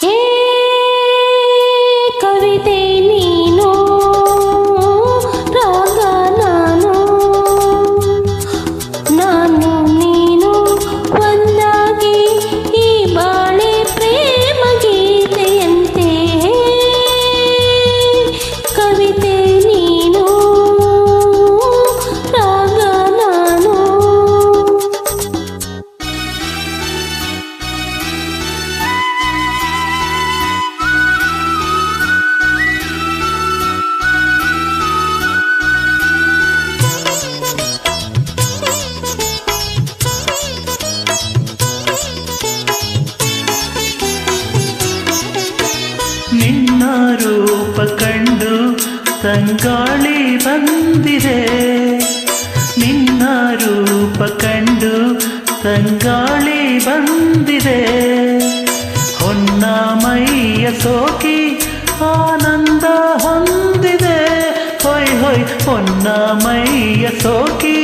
ಏ ಕವಿತೆ ನೀನು ರಾಗ ನಾನು ನಾನು ನೀನು ಒಂದಾಗಿ ಈ ಬಾಳೆ ಪ್ರೇಮ ಗೀತೆಯಂತೆ ಕವಿತೆ ನೀನು ರಾಗ ನಾನು ನಿನ್ನ ರೂಪ ಕಂಡು ತಂಗಾಳಿ ಬಂದಿದೆ ನಿನ್ನ ರೂಪ ಕಂಡು ತಂಗಾಳಿ ಬಂದಿದೆ ಹೊನ್ನ ಮೈಯ ಸೋಕಿ ಆನಂದ ಹೊಂದಿದೆ ಹೊಯ್ ಹೊಯ್ ಹೊನ್ನ ಮೈಯ ಸೋಕಿ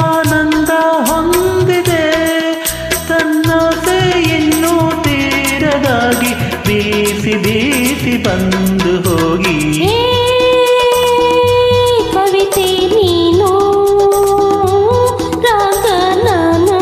ಆನಂದ ಹೊಂದಿದೆ ತನ್ನಸೆ ಇನ್ನೂ ತೀರದಾಗಿ ಬೀಸಿ ಬೀಸಿ ಬಂದು ಹೋಗಿ ಏ ಕವಿತೆ ನೀನು ರಾಗ ನಾನು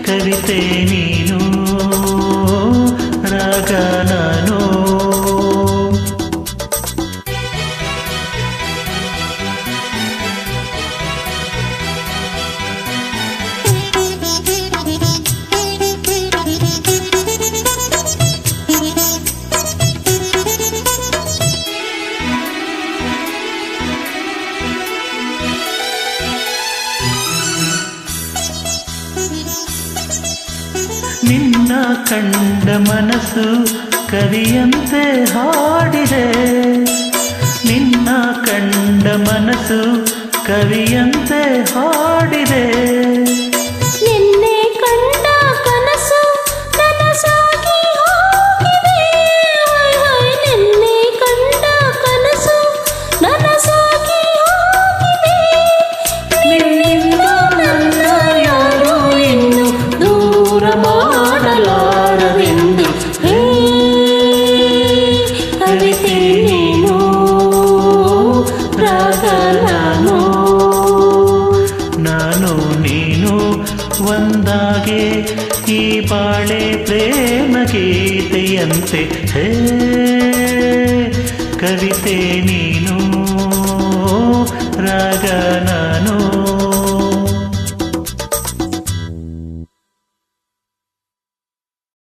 ಕವಿತೆ ನೀನು ರಾಗ ನಾನು ನಿನ್ನ ಕಂಡ ಮನಸ್ಸು ಕವಿಯಂತೆ ಹಾಡಿದೆ ನಿನ್ನ ಕಂಡ ಮನಸ್ಸು ಕವಿಯಂತೆ ಹಾಡಿದೆ ನಿನ್ನೆ ಕಂಡ ಕನಸು ಕನಸಾಗಿ ಹೋಗಿದೆ ನಿನ್ನೆ ಕಂಡ ಕನಸು ನನಸಾಗಿ ಹೋಗಿದೆ ನಿನ್ನಿಂದ ನನ್ನ ಯಾರು ಇನ್ನು ದೂರ ಮಾಡಲಾರವೆಂದು ಹೇ ಕವಿತೆ ನೀನು ರಾಗ ನಾನು ನಾನು ನೀನು ಒಂದಾಗೆ ಈ ಬಾಳೆ ಪ್ರೇಮ ಗೀತೆಯಂತೆ ಹೇ ಕವಿತೆ ನೀನು ರಾಗ